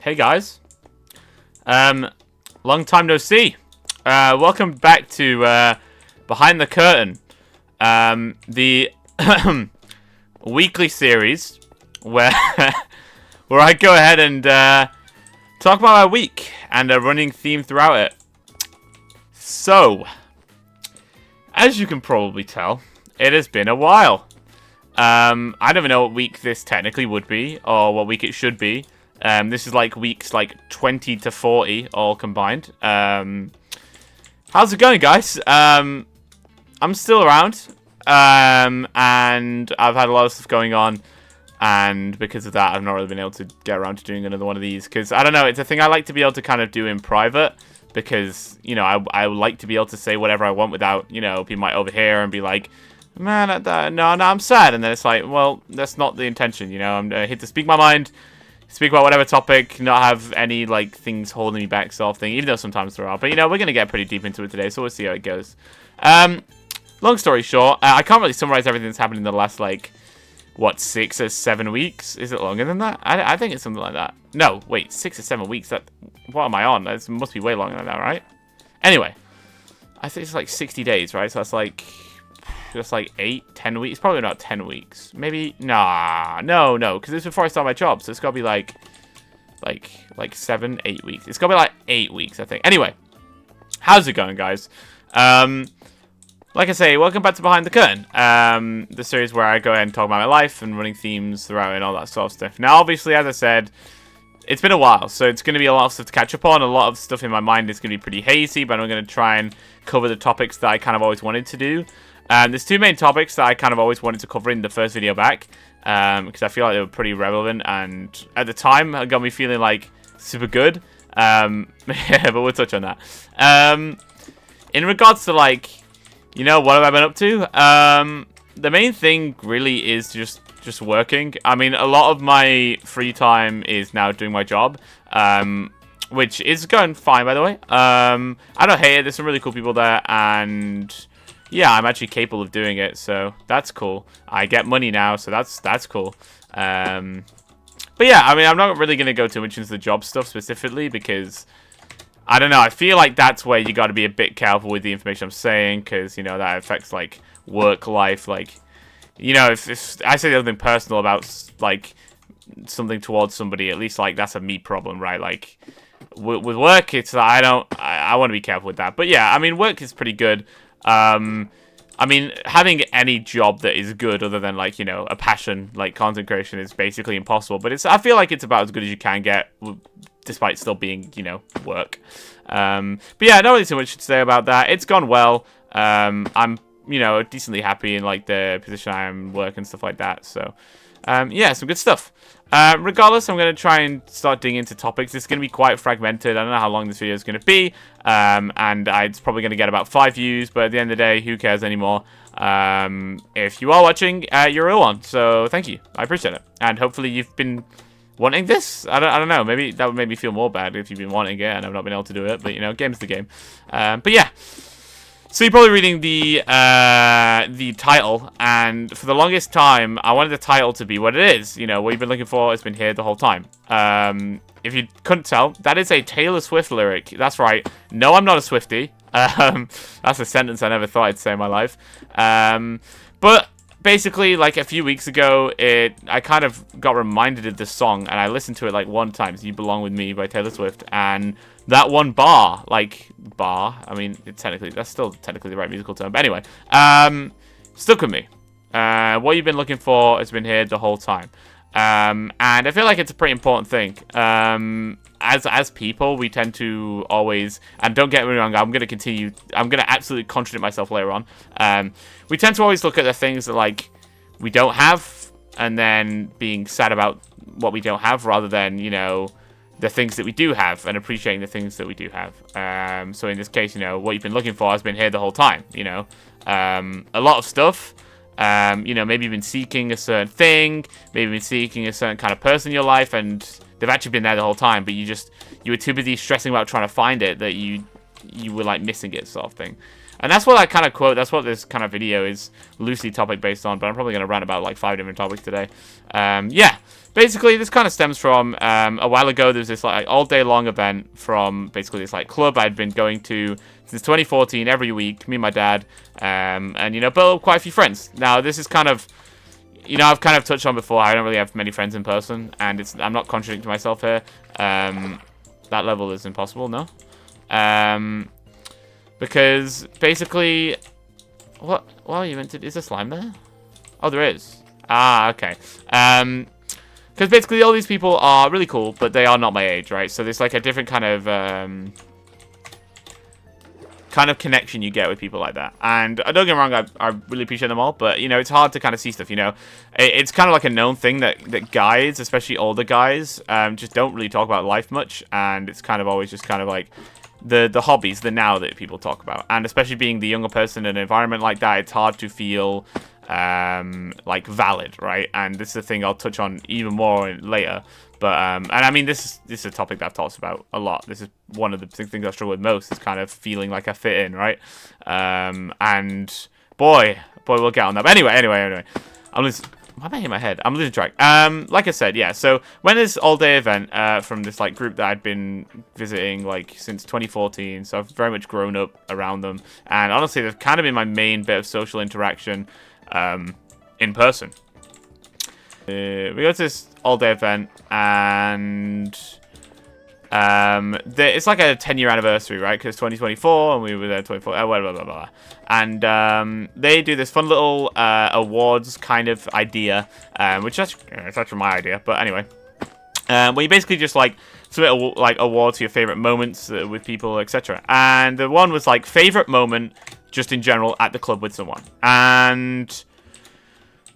Hey guys, long time no see. Welcome back to Behind the Curtain, the weekly series where where I go ahead and talk about my week and a running theme throughout it. So, as you can probably tell, it has been a while. I don't even know what week this technically would be or what week it should be. This is like weeks like 20 to 40 all combined. How's it going, guys? I'm still around. And I've had a lot of stuff going on. And because of that, I've not really been able to get around to doing another one of these. Because, I don't know, it's a thing I like to be able to kind of do in private. Because, you know, I like to be able to say whatever I want without, you know, people might overhear and be like, man, no, I'm sad. And then it's like, well, that's not the intention, you know. I'm here to speak my mind. Speak about whatever topic, not have any, like, things holding me back sort of thing, even though sometimes there are. But, you know, we're going to get pretty deep into it today, so we'll see how it goes. Long story short, I can't really summarize everything that's happened in the last, like, what, 6 or 7 weeks? Is it longer than that? I think it's something like that. No, wait, 6 or 7 weeks? What am I on? That must be way longer than that, right? Anyway, I think it's, like, 60 days, right? So that's, like... Just like 8, 10 weeks. It's probably not 10 weeks. Maybe, nah, no, because it's before I start my job, so it's gotta be like 7, 8 weeks. It's gotta be like 8 weeks, I think. Anyway, how's it going, guys? Like I say, welcome back to Behind the Curtain, the series where I go ahead and talk about my life and running themes throughout and all that sort of stuff. Now, obviously, as I said, it's been a while, so it's going to be a lot of stuff to catch up on. A lot of stuff in my mind is going to be pretty hazy, but I'm going to try and cover the topics that I kind of always wanted to do. There's two main topics that I kind of always wanted to cover in the first video back, because I feel like they were pretty relevant, and at the time, it got me feeling, like, super good, but we'll touch on that. In regards to, like, you know, what have I been up to? The main thing really is just working. I mean, a lot of my free time is now doing my job, which is going fine, by the way. I don't hate it. There's some really cool people there, and... yeah, I'm actually capable of doing it, so that's cool. I get money now, so that's cool. But yeah, I mean, I'm not really going to go too much into the job stuff specifically because, I don't know, I feel like that's where you got to be a bit careful with the information I'm saying because, you know, that affects, like, work life. Like, you know, if I say something personal about, like, something towards somebody, at least, like, that's a me problem, right? Like, with work, it's, I want to be careful with that. But yeah, I mean, work is pretty good. I mean, having any job that is good other than, like, you know, a passion, like content creation is basically impossible. But I feel like it's about as good as you can get, despite still being, you know, work. But yeah, not really so much to say about that. It's gone well. I'm, you know, decently happy in, like, the position I am, work and stuff like that. So, yeah, some good stuff. Regardless, I'm going to try and start digging into topics. It's going to be quite fragmented. I don't know how long this video is going to be. And it's probably going to get about 5 views. But at the end of the day, who cares anymore? If you are watching, you're a real one. So thank you. I appreciate it. And hopefully you've been wanting this. I don't know. Maybe that would make me feel more bad if you've been wanting it and I've not been able to do it. But, you know, game's the game. But yeah. So you're probably reading the title, and for the longest time, I wanted the title to be what it is. You know, what you've been looking for has been here the whole time. If you couldn't tell, that is a Taylor Swift lyric. That's right. No, I'm not a Swiftie. That's a sentence I never thought I'd say in my life. But basically, like a few weeks ago, I kind of got reminded of this song, and I listened to it like one time. So "You Belong With Me" by Taylor Swift, and that one bar, I mean, that's still technically the right musical term. But anyway, stuck with me. What you've been looking for has been here the whole time. And I feel like it's a pretty important thing. As people, we tend to always, and don't get me wrong, I'm going to absolutely contradict myself later on. We tend to always look at the things that, like, we don't have, and then being sad about what we don't have, rather than, you know, the things that we do have, and appreciating the things that we do have. So in this case, you know, what you've been looking for has been here the whole time, you know. A lot of stuff. You know, maybe you've been seeking a certain thing, maybe you've been seeking a certain kind of person in your life, and they've actually been there the whole time, but you were too busy stressing about trying to find it that you were, like, missing it, sort of thing. And that's what I kind of quote, that's what this kind of video is loosely topic based on, but I'm probably going to rant about like 5 different topics today. Yeah, basically this kind of stems from, a while ago there's this like all day long event from basically this like club I'd been going to since 2014 every week, me and my dad, and, you know, built up quite a few friends. Now, this is kind of, you know, I've kind of touched on before, I don't really have many friends in person, and I'm not contradicting myself here. That level is impossible, no? Because basically, what are you meant to? Is there slime there? Oh, there is. Ah, okay. Because basically all these people are really cool, but they are not my age, right? So there's like a different kind of connection you get with people like that. And don't get me wrong, I really appreciate them all, but, you know, it's hard to kind of see stuff, you know. It's kind of like a known thing that guys, especially older guys, just don't really talk about life much, and it's kind of always just kind of like the hobbies, the now that people talk about. And especially being the younger person in an environment like that, it's hard to feel like valid, right? And this is a thing I'll touch on even more later. But and I mean, this is a topic that I've talked about a lot. This is one of the things I struggle with most, is kind of feeling like I fit in, right? And boy, we'll get on that. But anyway, why am I hitting my head? I'm losing track. Like I said, yeah. So when this all-day event from this like group that I'd been visiting like since 2014, so I've very much grown up around them, and honestly, they've kind of been my main bit of social interaction in person. We go to this all-day event, and it's like a 10-year anniversary, right? Because 2024, and we were there 24, blah, blah, blah, blah. And they do this fun little awards kind of idea, which it's actually my idea, but anyway. Where you basically just like submit like awards for your favorite moments with people, etc. And the one was like favorite moment just in general at the club with someone. And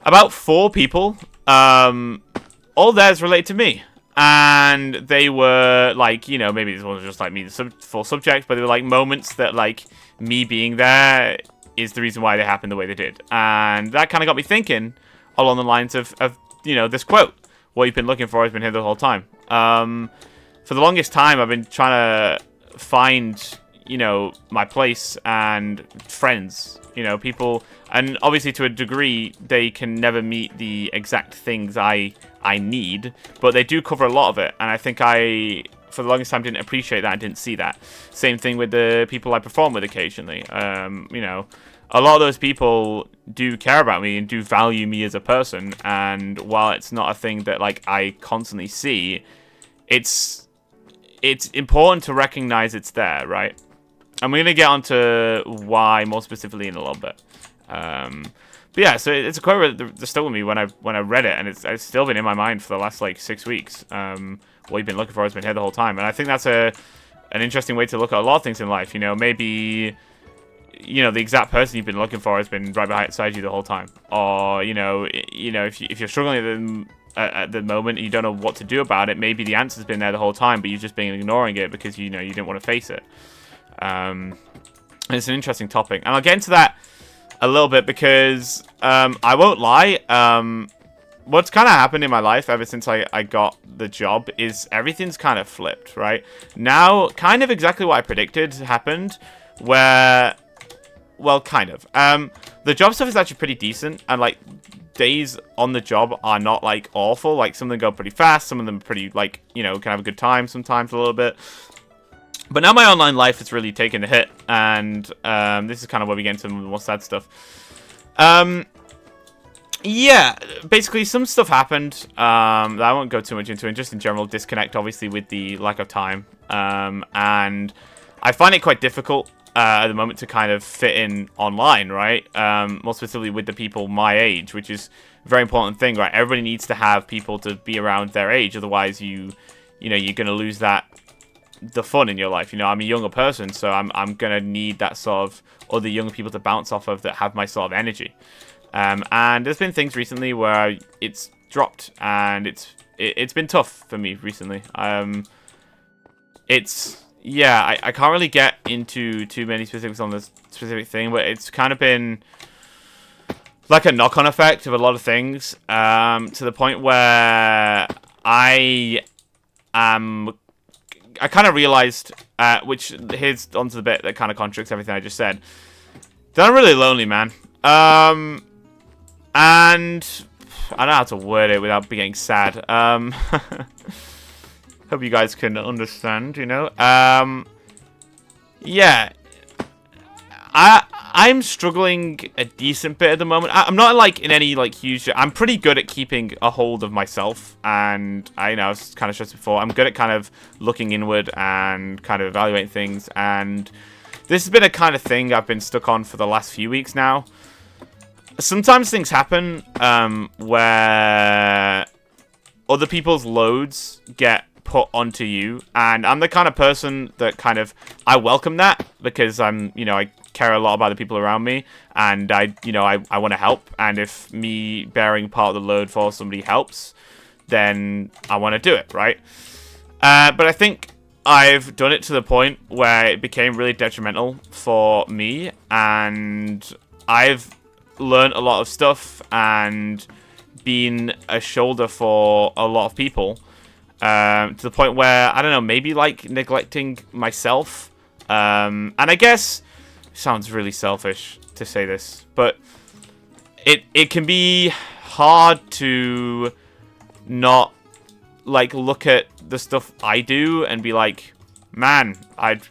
about 4 people, all theirs related to me. And they were like, you know, maybe this wasn't just like me, the full subject, but they were like moments that like me being there is the reason why they happened the way they did. And that kind of got me thinking along the lines of, you know, this quote. What you've been looking for has been here the whole time. For the longest time, I've been trying to find, you know, my place and friends, you know, people. And obviously, to a degree, they can never meet the exact things I need, but they do cover a lot of it. And I think for the longest time, didn't appreciate that and didn't see that. Same thing with the people I perform with occasionally. You know, a lot of those people do care about me and do value me as a person. And while it's not a thing that like I constantly see, it's important to recognize it's there, right? I'm going to get onto why more specifically in a little bit. But yeah, so it's a quote that stuck with me when I read it, and it's still been in my mind for the last like 6 weeks. What you've been looking for has been here the whole time, and I think that's an interesting way to look at a lot of things in life. You know, maybe, you know, the exact person you've been looking for has been right beside you the whole time, or you know, if you're struggling at the moment and you don't know what to do about it, maybe the answer's been there the whole time, but you've just been ignoring it because you didn't want to face it. It's an interesting topic, and I'll get into that a little bit because I won't lie. What's kind of happened in my life ever since I got the job is everything's kind of flipped, right? Now, kind of exactly what I predicted happened, where, well, kind of. The job stuff is actually pretty decent, and, like, days on the job are not, like, awful. Like, some of them go pretty fast, some of them are pretty, like, you know, can have a good time sometimes a little bit. But now my online life has really taken a hit, and this is kind of where we get into the more sad stuff. Yeah, basically some stuff happened that I won't go too much into, and just in general disconnect, obviously, with the lack of time. And I find it quite difficult at the moment to kind of fit in online, right? More specifically with the people my age, which is a very important thing, right? Everybody needs to have people to be around their age, otherwise you're going to lose the fun in your life. You know, I'm a younger person, so I'm gonna need that sort of other young people to bounce off of that have my sort of energy. And there's been things recently where it's dropped, and it's been tough for me recently. I can't really get into too many specifics on this specific thing, but it's kind of been like a knock-on effect of a lot of things, to the point where I kind of realized, which here's onto the bit that kind of contradicts everything I just said. So I'm really lonely, man. And I don't know how to word it without being sad. Hope you guys can understand, you know. Yeah. I'm struggling a decent bit at the moment. I'm not like in any like huge. I'm pretty good at keeping a hold of myself, and I know I've kind of stressed before. I'm good at kind of looking inward and kind of evaluating things, and this has been a kind of thing I've been stuck on for the last few weeks now. Sometimes things happen where other people's loads get put onto you, and I'm the kind of person that kind of I welcome that because I'm, you know, I care a lot about the people around me, and I want to help, and if me bearing part of the load for somebody helps, then I want to do it, right? But I think I've done it to the point where it became really detrimental for me, and I've learned a lot of stuff and been a shoulder for a lot of people, to the point where, I don't know, maybe like neglecting myself. And I guess it sounds really selfish to say this, but it can be hard to not like look at the stuff I do and be like, man, I'd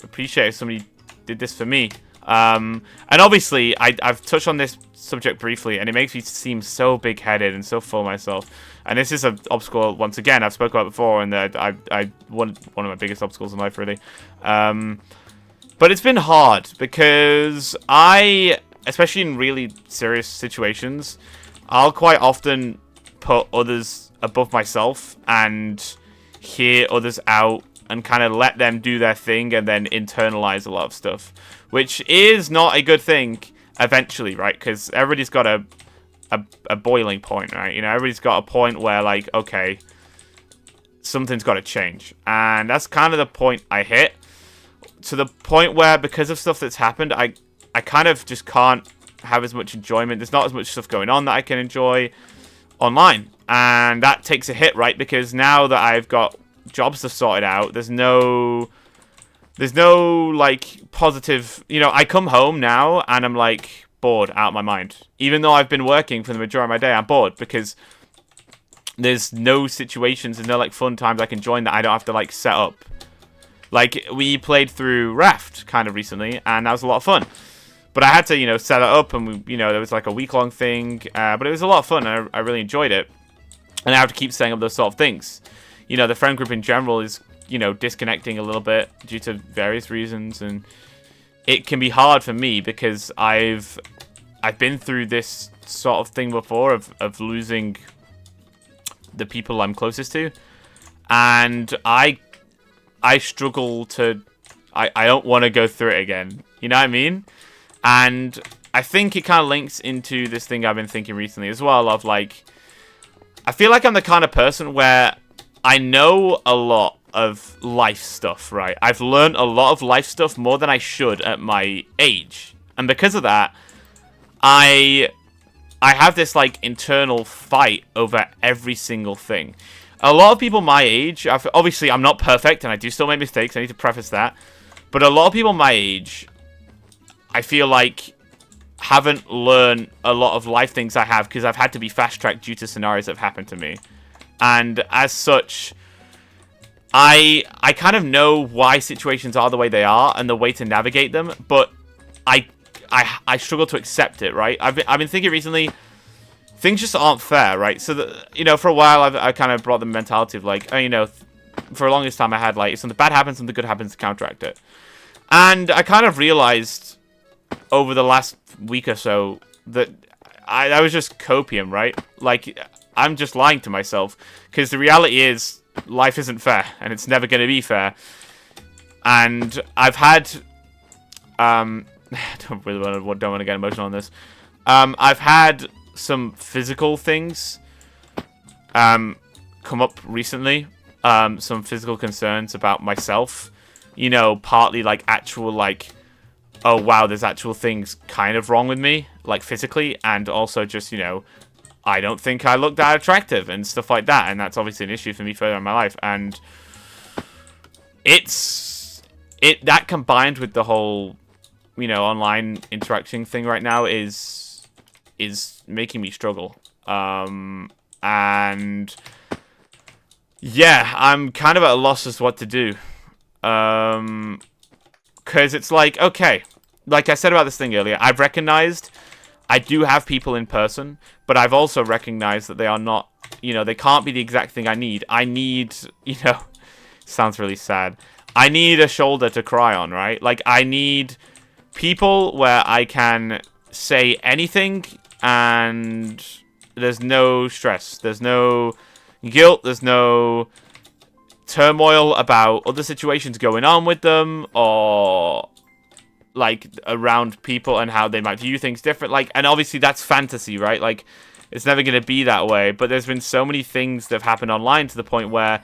appreciate if somebody did this for me. And obviously, I've touched on this subject briefly, and it makes me seem so big-headed and so full of myself. And this is an obstacle, once again, I've spoken about before, and that I one of my biggest obstacles in life, really. But it's been hard, because especially in really serious situations, I'll quite often put others above myself and hear others out and kind of let them do their thing and then internalize a lot of stuff, which is not a good thing eventually, right? Because everybody's got a boiling point, right? You know, everybody's got a point where, like, okay, something's got to change. And that's kind of the point I hit. To the point where, because of stuff that's happened, I kind of just can't have as much enjoyment. There's not as much stuff going on that I can enjoy online. And that takes a hit, right? Because now that I've got jobs to sort it out, there's no like positive, you know, I come home now and I'm like bored out of my mind. Even though I've been working for the majority of my day, I'm bored because there's no situations, there's no like fun times I can join that I don't have to like set up. Like, we played through Raft kind of recently, and that was a lot of fun. But I had to, you know, set it up, and there was like a week-long thing, but it was a lot of fun, and I really enjoyed it. And I have to keep setting up those sort of things. You know, the friend group in general is, you know, disconnecting a little bit due to various reasons, and it can be hard for me because I've been through this sort of thing before of losing the people I'm closest to, and I struggle to, I don't want to go through it again. You know what I mean? And I think it kind of links into this thing I've been thinking recently as well of like, I feel like I'm the kind of person where I know a lot of life stuff, right? I've learned a lot of life stuff more than I should at my age. And because of that, I have this like internal fight over every single thing. A lot of people my age, obviously I'm not perfect and I do still make mistakes, I need to preface that. But a lot of people my age, I feel like, haven't learned a lot of life things I have because I've had to be fast-tracked due to scenarios that have happened to me. And as such, I kind of know why situations are the way they are and the way to navigate them, but I struggle to accept it, right? I've been thinking recently, things just aren't fair, right? So, you know, for a while, I kind of brought the mentality of, like, oh, you know, for the longest time I had, like, if something bad happens, something good happens to counteract it. And I kind of realized over the last week or so that I was just copium, right? Like, I'm just lying to myself. Because the reality is, life isn't fair, and it's never going to be fair. And I've had... I don't want to get emotional on this. I've had some physical things come up recently, some physical concerns about myself, you know, partly like actual like, oh wow, there's actual things kind of wrong with me, like physically, and also just, you know, I don't think I look that attractive and stuff like that, and that's obviously an issue for me further in my life. And that combined with the whole, online interaction thing right now is making me struggle. And yeah, I'm kind of at a loss as to what to do. Because it's like, okay, like I said about this thing earlier, I've recognized I do have people in person, but I've also recognized that they are not, they can't be the exact thing I need. I need, sounds really sad. I need a shoulder to cry on, right? Like, I need people where I can say anything and there's no stress. There's no guilt. There's no turmoil about other situations going on with them or like around people and how they might view things different. Like, and obviously that's fantasy, right? Like, it's never going to be that way. But there's been so many things that have happened online to the point where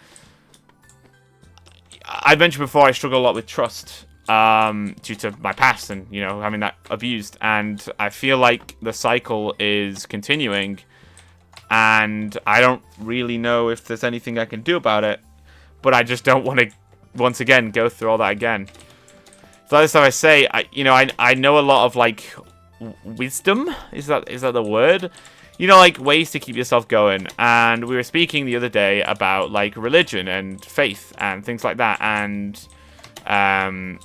I mentioned before I struggle a lot with trust due to my past and, having that abused. And I feel like the cycle is continuing and I don't really know if there's anything I can do about it. But I just don't want to, once again, go through all that again. So that's how I say, I know a lot of, like, wisdom? Is that the word? Like, ways to keep yourself going. And we were speaking the other day about, like, religion and faith and things like that. And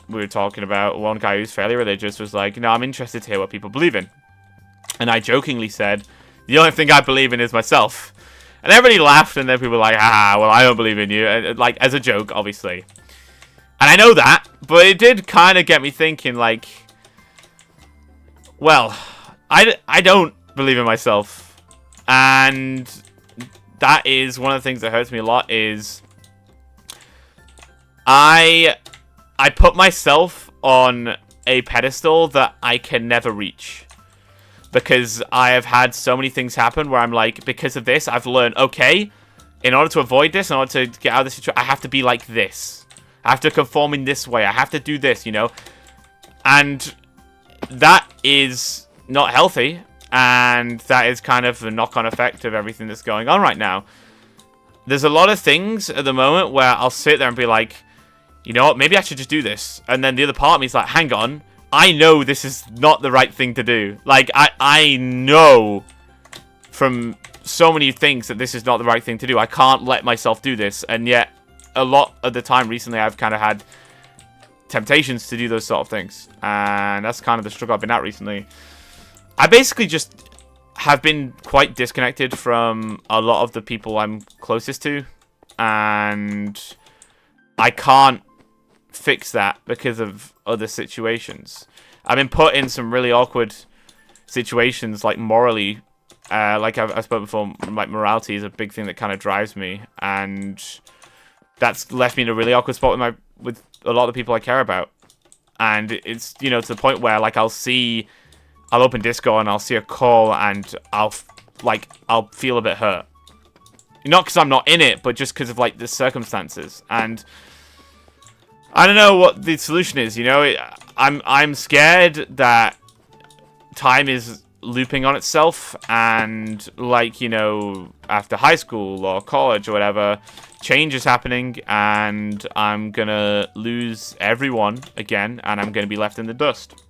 we were talking about one guy who's fairly religious was like, I'm interested to hear what people believe in. And I jokingly said, the only thing I believe in is myself. And everybody laughed, and then people were like, well, I don't believe in you. And, like, as a joke, obviously. And I know that, but it did kind of get me thinking, like, well, I don't believe in myself. And that is one of the things that hurts me a lot is I put myself on a pedestal that I can never reach. Because I have had so many things happen where I'm like, because of this, I've learned, okay, in order to avoid this, in order to get out of this situation, I have to be like this. I have to conform in this way. I have to do this, And that is not healthy. And that is kind of the knock-on effect of everything that's going on right now. There's a lot of things at the moment where I'll sit there and be like, you know what, maybe I should just do this. And then the other part of me is like, hang on. I know this is not the right thing to do. Like, I know from so many things that this is not the right thing to do. I can't let myself do this. And yet, a lot of the time recently, I've kind of had temptations to do those sort of things. And that's kind of the struggle I've been at recently. I basically just have been quite disconnected from a lot of the people I'm closest to. And I can't fix that because of other situations. I've been put in some really awkward situations, like morally. Like I've spoken before, like morality is a big thing that kind of drives me, and that's left me in a really awkward spot with a lot of the people I care about. And it's to the point where like I'll open Discord and I'll see a call and I'll feel a bit hurt. Not because I'm not in it, but just because of like the circumstances. And I don't know what the solution is, I'm scared that time is looping on itself and like, after high school or college or whatever, change is happening and I'm gonna lose everyone again and I'm gonna be left in the dust.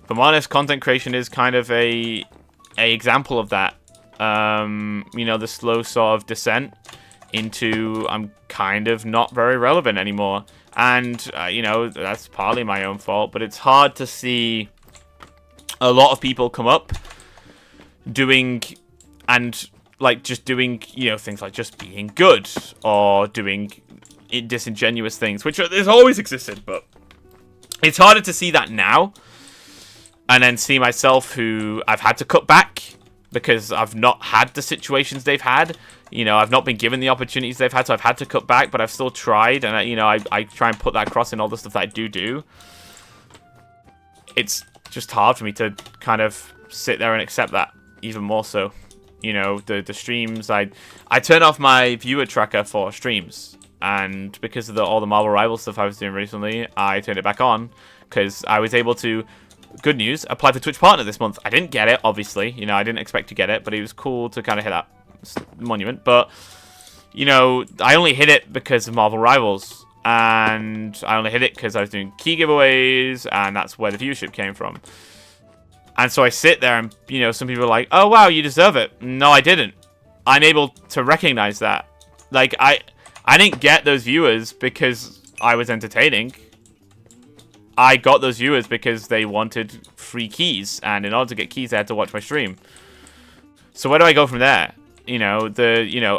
If I'm honest, content creation is kind of a example of that. The slow sort of descent into I'm kind of not very relevant anymore. And, that's partly my own fault, but it's hard to see a lot of people come up doing, and, like, just doing, things like just being good or doing disingenuous things, which has always existed, but it's harder to see that now. And then see myself who I've had to cut back because I've not had the situations they've had. I've not been given the opportunities they've had, so I've had to cut back, but I've still tried, and, I try and put that across in all the stuff that I do. It's just hard for me to kind of sit there and accept that, even more so. The streams, I turned off my viewer tracker for streams, and because of all the Marvel Rivals stuff I was doing recently, I turned it back on, because I was able to, good news, apply for Twitch Partner this month. I didn't get it, obviously. I didn't expect to get it, but it was cool to kind of hit that monument. But, I only hit it because of Marvel Rivals. and I only hit it because I was doing key giveaways, and that's where the viewership came from. And so I sit there and, you know, some people are like, oh, wow, you deserve it. No, I didn't. I'm able to recognize that. Like, I didn't get those viewers because I was entertaining. I got those viewers because they wanted free keys, and in order to get keys, they had to watch my stream. So where do I go from there? You know,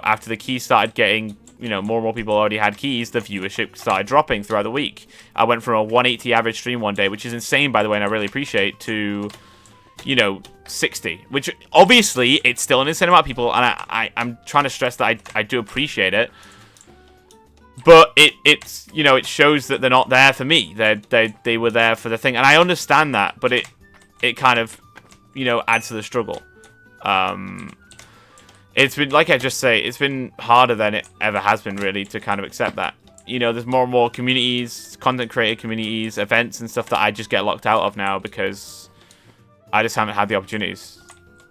after the keys started getting, you know, more and more people already had keys, the viewership started dropping throughout the week. I went from a 180 average stream one day, which is insane, by the way, and I really appreciate, to, you know, 60, which obviously it's still an insane amount of people, and I'm trying to stress that I do appreciate it, but it's you know, it shows that they're not there for me. They were there for the thing, and I understand that, but it kind of, you know, adds to the struggle. It's been, like I just say, it's been harder than it ever has been, really, to kind of accept that. You know, there's more and more communities, content creator communities, events and stuff that I just get locked out of now because I just haven't had the opportunities.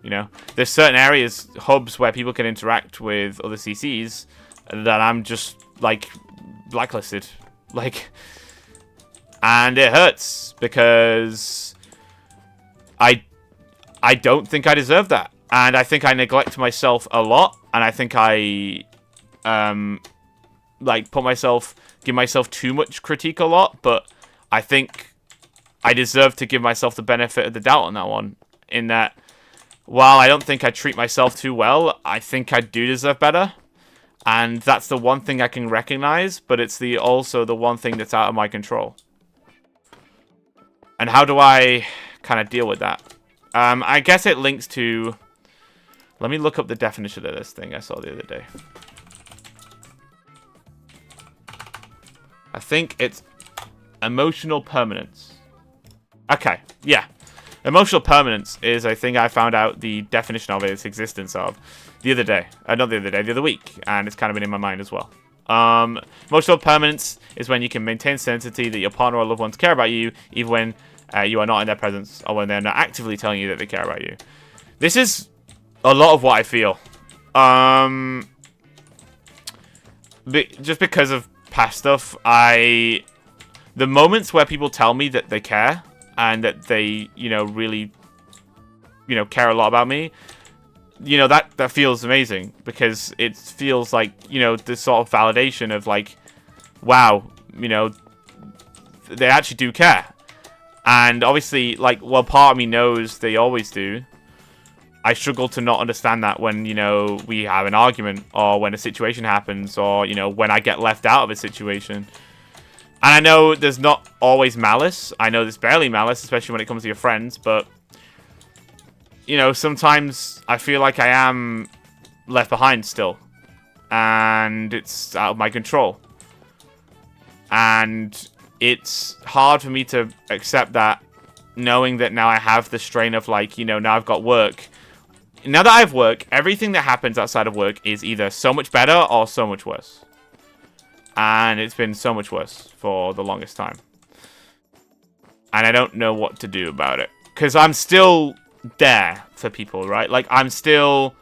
You know, there's certain areas, hubs, where people can interact with other CCs that I'm just, like, blacklisted. Like, and it hurts because I don't think I deserve that. And I think I neglect myself a lot, and I think I, like, give myself too much critique a lot, but I think I deserve to give myself the benefit of the doubt on that one, in that, while I don't think I treat myself too well, I think I do deserve better, and that's the one thing I can recognize, but it's also the one thing that's out of my control. And how do I kind of deal with that? I guess it links to... Let me look up the definition of this thing I saw the other day. I think it's emotional permanence. Okay, yeah. Emotional permanence is a thing I found out the definition of its existence of the other day. Not the other day, the other week. And it's kind of been in my mind as well. Emotional permanence is when you can maintain certainty that your partner or loved ones care about you, even when you are not in their presence, or when they're not actively telling you that they care about you. This is a lot of what I feel. Just because of past stuff, the moments where people tell me that they care, and that they, you know, really, you know, care a lot about me, you know, that feels amazing, because it feels like, you know, this sort of validation of, like, wow, you know, they actually do care. And obviously, like, well, part of me knows they always do. I struggle to not understand that when, you know, we have an argument, or when a situation happens, or, you know, when I get left out of a situation. And I know there's not always malice. I know there's barely malice, especially when it comes to your friends, but, you know, sometimes I feel like I am left behind still. And it's out of my control. And it's hard for me to accept that, knowing that now I have the strain of, like, you know, now I've got work. Now that I have work, everything that happens outside of work is either so much better or so much worse. And it's been so much worse for the longest time. And I don't know what to do about it. Because I'm still there for people, right? Like, I'm still...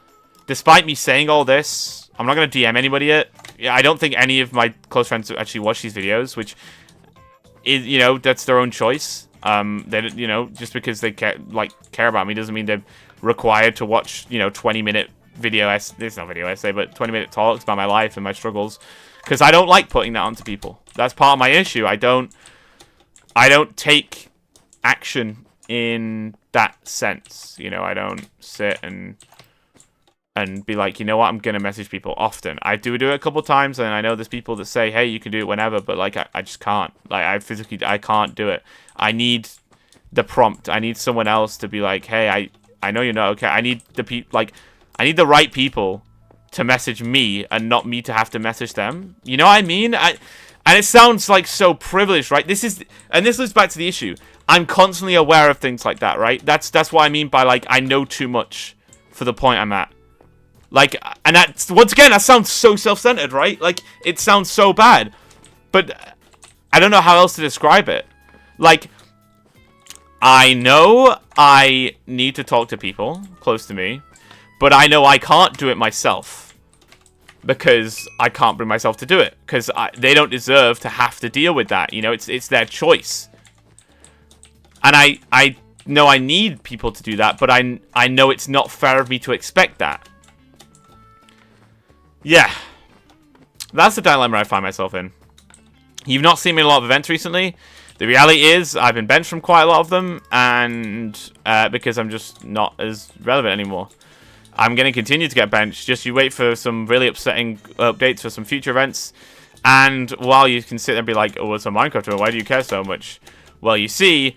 Despite me saying all this, I'm not going to DM anybody yet. Yeah, I don't think any of my close friends actually watch these videos, which is, you know, that's their own choice. They, you know, just because they care about me doesn't mean they're required to watch, you know, 20-minute video essay. It's not video essay, but 20-minute talks about my life and my struggles, because I don't like putting that onto people. That's part of my issue. I don't take action in that sense. You know, I don't sit and be like, you know what, I'm gonna message people often. I do it a couple times, and I know there's people that say, hey, you can do it whenever, but, like, I just can't. Like, I can't do it. I need the prompt. I need someone else to be like, hey, I know you're not okay. I need I need the right people to message me, and not me to have to message them. You know what I mean? And it sounds like so privileged, right? This leads back to the issue. I'm constantly aware of things like that, right? That's what I mean by, like, I know too much for the point I'm at. Like, and that's, once again, that sounds so self-centered, right? Like, it sounds so bad. But I don't know how else to describe it. Like, I know I need to talk to people close to me, but I know I can't do it myself. because I can't bring myself to do it. Because they don't deserve to have to deal with that. You know, it's their choice. And I know I need people to do that, but I know it's not fair of me to expect that. Yeah. That's the dilemma I find myself in. You've not seen me in a lot of events recently. The reality is, I've been benched from quite a lot of them, and because I'm just not as relevant anymore. I'm going to continue to get benched. Just you wait for some really upsetting updates for some future events. And while you can sit there and be like, oh, it's a Minecraft event, why do you care so much? Well, you see,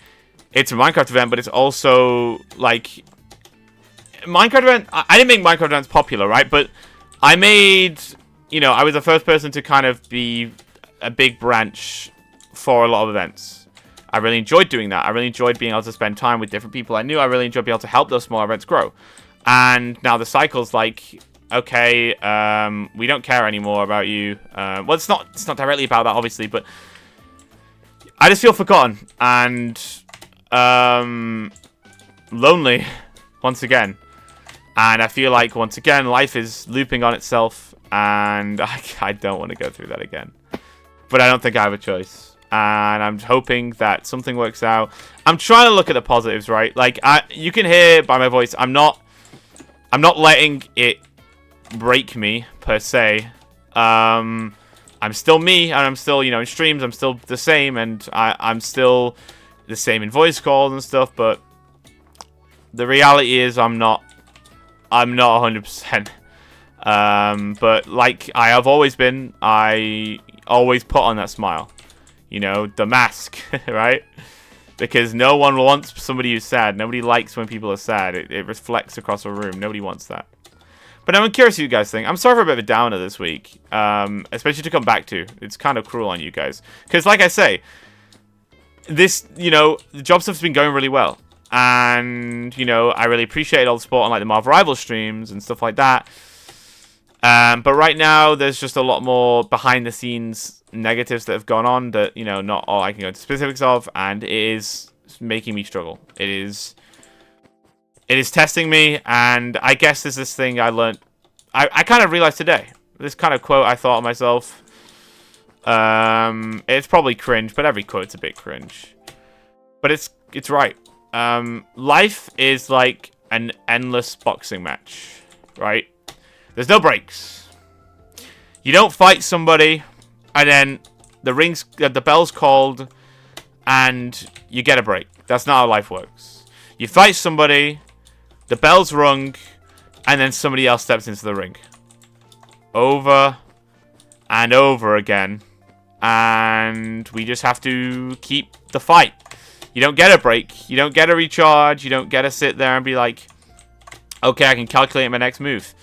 it's a Minecraft event, but it's also, like... Minecraft event... I didn't make Minecraft events popular, right? But I made... You know, I was the first person to kind of be a big branch for a lot of events. I really enjoyed doing that. I really enjoyed being able to spend time with different people I knew. I really enjoyed being able to help those small events grow. And now the cycle's like, okay, we don't care anymore about you. Well, it's not directly about that, obviously, but I just feel forgotten and lonely once again. And I feel like, once again, life is looping on itself, and I don't want to go through that again. But I don't think I have a choice. And I'm hoping that something works out. I'm trying to look at the positives, right? Like, you can hear by my voice, I'm not letting it break me, per se. I'm still me, and I'm still, you know, in streams, I'm still the same, and I'm still the same in voice calls and stuff, but the reality is I'm not 100%. But like I have always been, I always put on that smile. You know, the mask, right? Because no one wants somebody who's sad. Nobody likes when people are sad. It reflects across a room. Nobody wants that. But I'm curious what you guys think. I'm sorry for a bit of a downer this week. Especially to come back to. It's kind of cruel on you guys. Because like I say, this, you know, the job stuff's been going really well. And, you know, I really appreciate all the support on like the Marvel Rivals streams and stuff like that. But right now, there's just a lot more behind-the-scenes negatives that have gone on that, you know, not all I can go into specifics of, and it is making me struggle. It is testing me, and I guess there's this thing I learned. I kind of realized today. This kind of quote I thought of myself. It's probably cringe, but every quote's a bit cringe. But it's right. Life is like an endless boxing match, right? There's no breaks. You don't fight somebody, and then the bell's called, and you get a break. That's not how life works. You fight somebody, the bell's rung, and then somebody else steps into the ring. Over and over again. And we just have to keep the fight. You don't get a break. You don't get a recharge. You don't get to sit there and be like, okay, I can calculate my next move.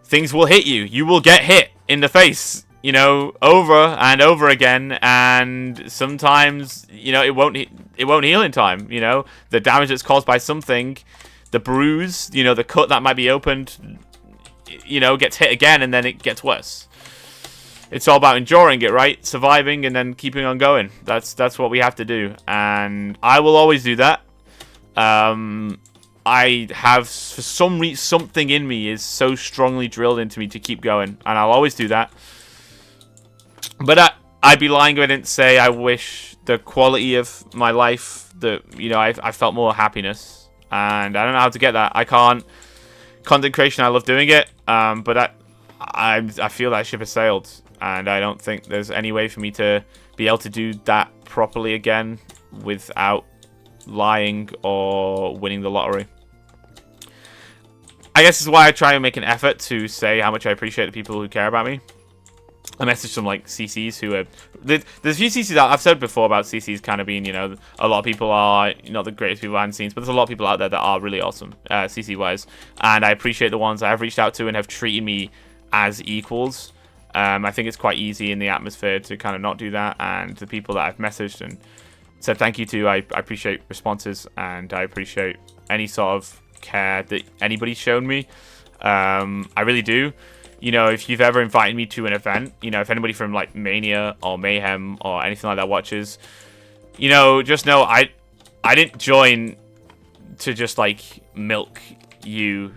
Things will hit you. You will get hit in the face, you know, over and over again. And sometimes, you know, it won't heal in time. You know, the damage that's caused by something, the bruise, you know, the cut that might be opened, you know, gets hit again, and then it gets worse. It's all about enduring it, right? Surviving and then keeping on going. That's what we have to do, and I will always do that. I have, for some reason, something in me is so strongly drilled into me to keep going, and I'll always do that. But I'd be lying if I didn't say I wish the quality of my life, that, you know, I felt more happiness, and I don't know how to get that. I can't. Content creation, I love doing it, but I feel that ship has sailed, and I don't think there's any way for me to be able to do that properly again without lying or winning the lottery. I guess this is why I try and make an effort to say how much I appreciate the people who care about me. I messaged some like CCs who are... There's a few CCs that I've said before about CCs kind of being, you know, a lot of people are not the greatest people behind the scenes, but there's a lot of people out there that are really awesome, CC-wise. And I appreciate the ones I have reached out to and have treated me as equals. I think it's quite easy in the atmosphere to kind of not do that. And the people that I've messaged and said thank you to, I appreciate responses, and I appreciate any sort of care that anybody's shown me. I really do. You know, if you've ever invited me to an event, you know, if anybody from like Mania or Mayhem or anything like that watches, you know, just know I didn't join to just like milk you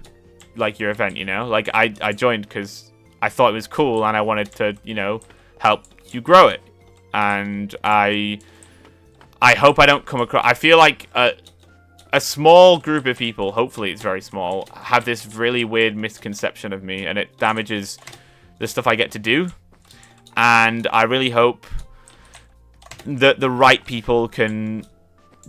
like your event, you know, like I joined because I thought it was cool, and I wanted to, you know, help you grow it. And I hope I don't come across... I feel like a small group of people, hopefully it's very small, have this really weird misconception of me, and it damages the stuff I get to do. And I really hope that the right people can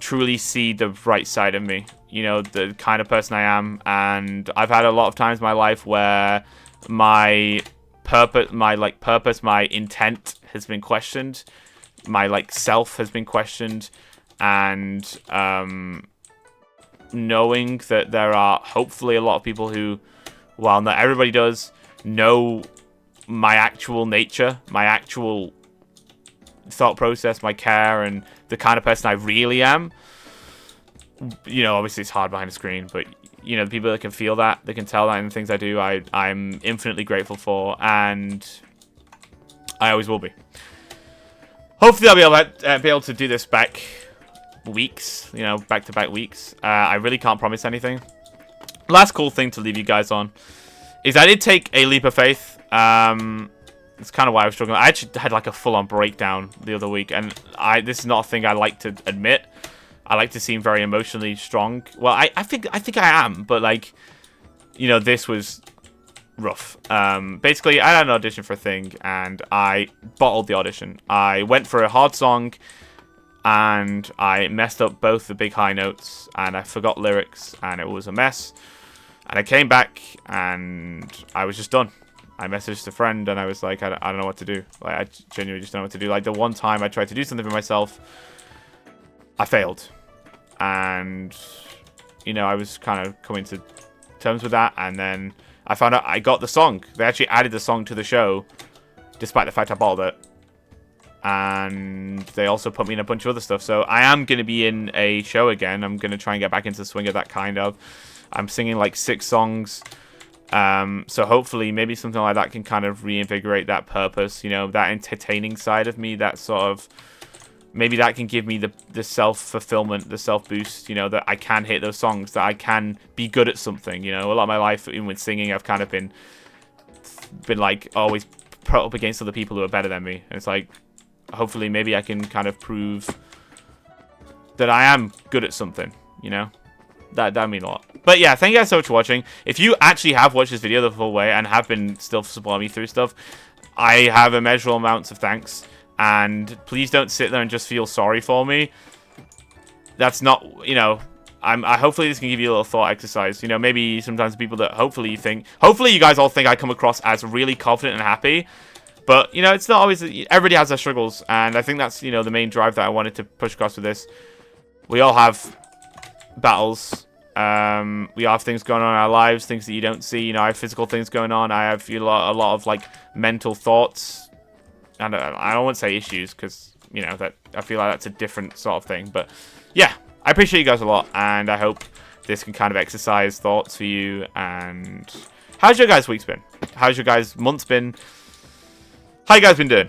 truly see the right side of me. You know, the kind of person I am. And I've had a lot of times in my life where my purpose, my intent has been questioned. My, like, self has been questioned. And, knowing that there are hopefully a lot of people who, while not everybody does, know my actual nature, my actual thought process, my care, and the kind of person I really am. You know, obviously it's hard behind a screen, but, you know, the people that can feel that, they can tell that in the things I do, I'm infinitely grateful for, and I always will be. Hopefully I'll be able to do this back weeks, you know, back-to-back weeks. I really can't promise anything. Last cool thing to leave you guys on is I did take a leap of faith. It's kind of why I was struggling. I actually had like a full-on breakdown the other week, and this is not a thing I like to admit. I like to seem very emotionally strong. Well, I think I am, but, like, you know, this was rough. Basically, I had an audition for a thing, and I bottled the audition. I went for a hard song, and I messed up both the big high notes, and I forgot lyrics, and it was a mess. And I came back, and I was just done. I messaged a friend, and I was like, I don't know what to do. Like, I genuinely just don't know what to do. Like, the one time I tried to do something for myself, I failed. And, you know, I was kind of coming to terms with that, and then I found out I got the song. They actually added the song to the show, despite the fact I bottled it. And they also put me in a bunch of other stuff. So I am going to be in a show again. I'm going to try and get back into the swing of that kind of. I'm singing like 6 songs. So hopefully maybe something like that can kind of reinvigorate that purpose, you know, that entertaining side of me, that sort of, maybe that can give me the self-fulfillment, the self-boost, you know, that I can hit those songs, that I can be good at something, you know. A lot of my life, even with singing, I've kind of been like always put up against other people who are better than me. And it's like, hopefully maybe I can kind of prove that I am good at something, you know. That'd mean a lot. But yeah, thank you guys so much for watching. If you actually have watched this video the full way and have been still supporting me through stuff, I have immeasurable amounts of thanks. And please don't sit there and just feel sorry for me. That's not, you know, I hopefully this can give you a little thought exercise. You know, maybe sometimes people that hopefully you guys all think I come across as really confident and happy. But, you know, it's not always, everybody has their struggles. And I think that's, you know, the main drive that I wanted to push across with this. We all have battles. We have things going on in our lives, things that you don't see. You know, I have physical things going on. I have a lot of like mental thoughts, and I don't want to say issues because, you know, that I feel like that's a different sort of thing. But yeah, I appreciate you guys a lot, and I hope this can kind of exercise thoughts for you. And how's your guys' week's been? How's your guys' month's been? How you guys been doing?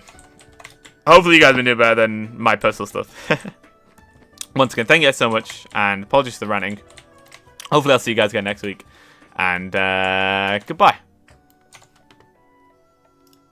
Hopefully you guys been doing better than my personal stuff. Once again, thank you guys so much, and apologies for the ranting. Hopefully I'll see you guys again next week, and goodbye.